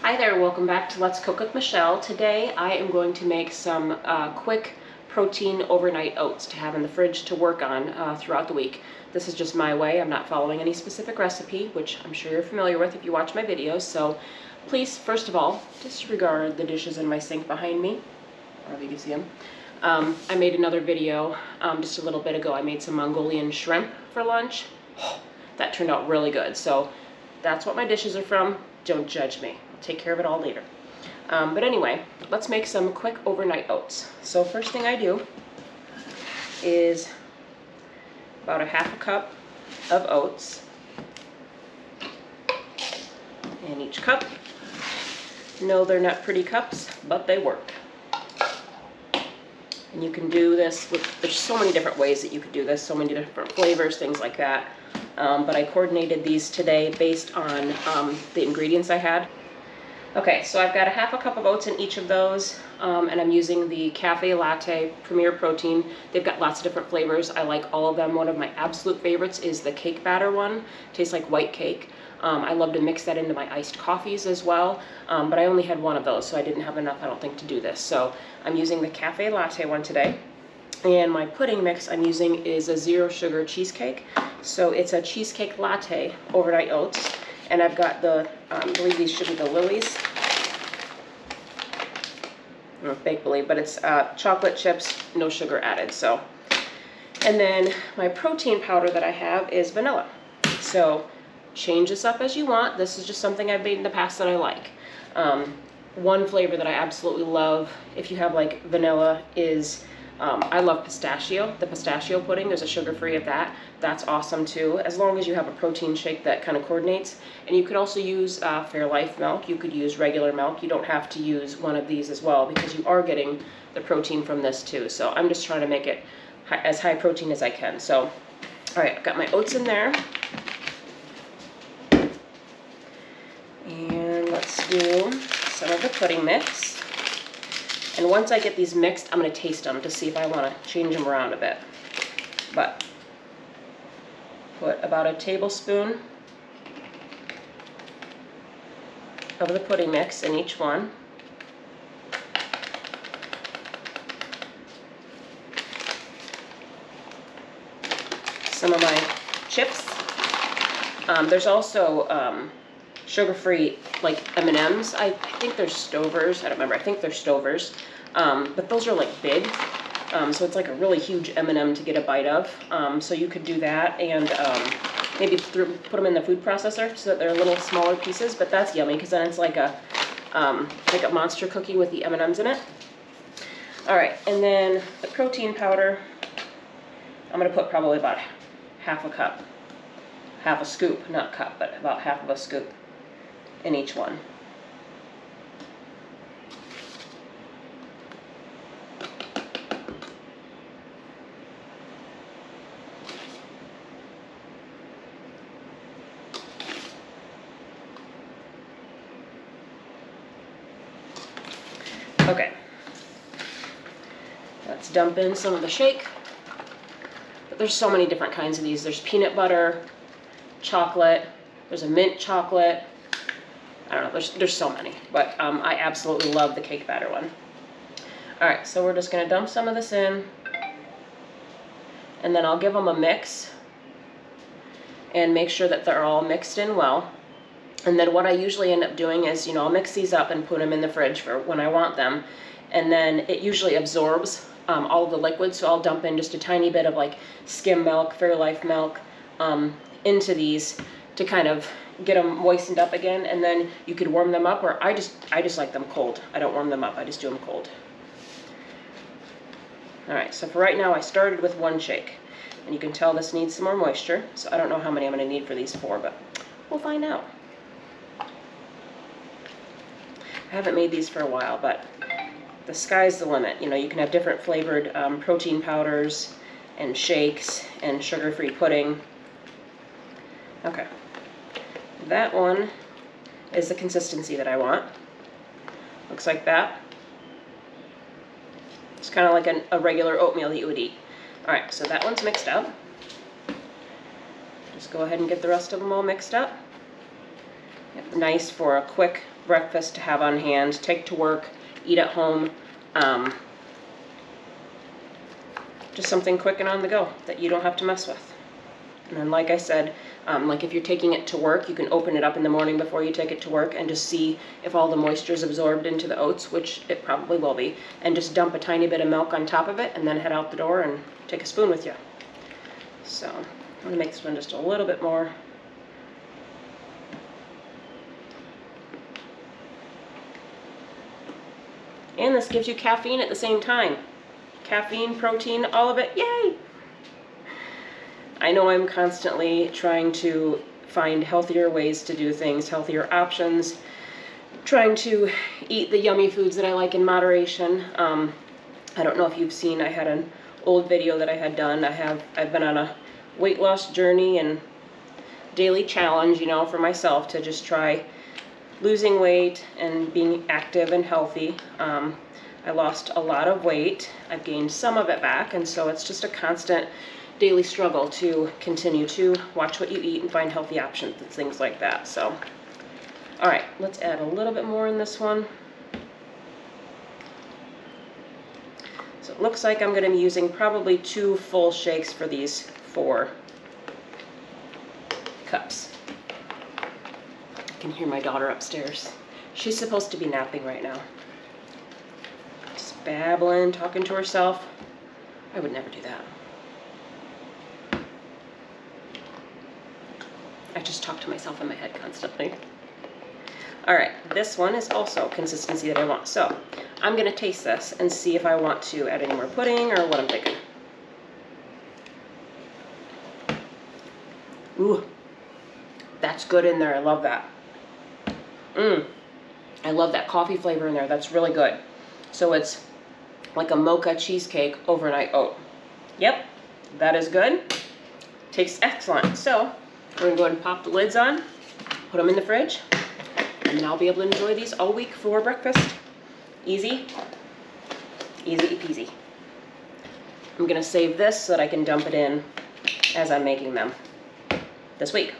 Hi there, welcome back to Let's Cook with Michelle. Today I am going to make some quick protein overnight oats to have in the fridge to work on throughout the week. This is just my way. I'm not following any specific recipe, which I'm sure you're familiar with if you watch my videos. So please, first of all, disregard the dishes in my sink behind me. I don't know if you can see them. I made another video just a little bit ago. I made some Mongolian shrimp for lunch. That turned out really good. So that's what my dishes are from. Don't judge me. I'll take care of it all later. But anyway, let's make some quick overnight oats. So first thing I do is about a half a cup of oats in each cup. No, they're not pretty cups, but they work. And you can do this with, there's so many different ways that you could do this, so many different flavors, things like that. But I coordinated these today based on the ingredients I had. Okay, so I've got a half a cup of oats in each of those, and I'm using the Cafe Latte Premier Protein. They've got lots of different flavors. I like all of them. One of my absolute favorites is the cake batter one. Tastes like white cake. I love to mix that into my iced coffees as well, but I only had one of those, so I didn't have enough, I don't think, to do this. So I'm using the Cafe Latte one today. And my pudding mix I'm using is a 0 sugar cheesecake. So it's a cheesecake latte overnight oats. And I've got the, I believe these should be the Lily's. Fake believe, but it's chocolate chips, no sugar added. So, and then my protein powder that I have is vanilla. So change this up as you want. This is just something I've made in the past that I like. One flavor that I absolutely love, if you have like vanilla, is I love pistachio, the pistachio pudding. There's a sugar-free of that. That's awesome too, as long as you have a protein shake that kind of coordinates. And you could also use Fairlife milk. You could use regular milk. You don't have to use one of these as well because you are getting the protein from this too. So I'm just trying to make it as high protein as I can. So, all right, I've got my oats in there. And let's do some of the pudding mix. And once I get these mixed, I'm going to taste them to see if I want to change them around a bit. But put about a tablespoon of the pudding mix in each one. Some of my chips. There's also sugar-free like M&Ms. I think they're Stovers. I don't remember. I think they're Stovers. But those are like big. So it's like a really huge M&M to get a bite of. So you could do that and maybe put them in the food processor so that they're little smaller pieces. But that's yummy because then it's like a monster cookie with the M&Ms in it. All right, and then the protein powder, I'm going to put probably about half a cup. Half a scoop, not cup, but about half of a scoop in each one. Okay, let's dump in some of the shake. But there's so many different kinds of these. There's peanut butter, chocolate, there's a mint chocolate. I don't know, there's so many, but I absolutely love the cake batter one. All right, so we're just gonna dump some of this in, and then I'll give them a mix and make sure that they're all mixed in well. And then what I usually end up doing is, I'll mix these up and put them in the fridge for when I want them. And then it usually absorbs all of the liquid, so I'll dump in just a tiny bit of like skim milk, Fairlife milk into these to kind of get them moistened up again. And then you could warm them up, or I just like them cold. I don't warm them up, I just do them cold. All right, so for right now I started with one shake. And you can tell this needs some more moisture, so I don't know how many I'm gonna need for these 4, but we'll find out. I haven't made these for a while, but the sky's the limit. You can have different flavored protein powders and shakes and sugar-free pudding. Okay, that one is the consistency that I want. Looks like that. It's kind of like a regular oatmeal that you would eat. All right, so that one's mixed up. Just go ahead and get the rest of them all mixed up. Nice for a quick breakfast to have on hand, take to work, eat at home. Just something quick and on the go that you don't have to mess with. And then, like I said, like if you're taking it to work, you can open it up in the morning before you take it to work and just see if all the moisture is absorbed into the oats, which it probably will be, and just dump a tiny bit of milk on top of it and then head out the door and take a spoon with you. So I'm going to make this one just a little bit more. And this gives you caffeine at the same time. Caffeine, protein, all of it, yay! I know I'm constantly trying to find healthier ways to do things, healthier options, trying to eat the yummy foods that I like in moderation. I don't know if you've seen, I had an old video that I had done. I've been on a weight loss journey and daily challenge, you know, for myself to just try losing weight and being active and healthy. I lost a lot of weight. I've gained some of it back, and so it's just a constant daily struggle to continue to watch what you eat and find healthy options and things like that. So, all right, let's add a little bit more in this one. So it looks like I'm going to be using probably 2 full shakes for these 4 cups. I can hear my daughter upstairs. She's supposed to be napping right now. Just babbling, talking to herself. I would never do that. I just talk to myself in my head constantly. All right, this one is also consistency that I want. So I'm going to taste this and see if I want to add any more pudding or what I'm thinking. Ooh, that's good in there. I love that. I love that coffee flavor in there. That's really good. So it's like a mocha cheesecake overnight oat. Yep, that is good. Tastes excellent. So we're going to go ahead and pop the lids on, put them in the fridge, and then I'll be able to enjoy these all week for breakfast. Easy, easy peasy. I'm going to save this so that I can dump it in as I'm making them this week.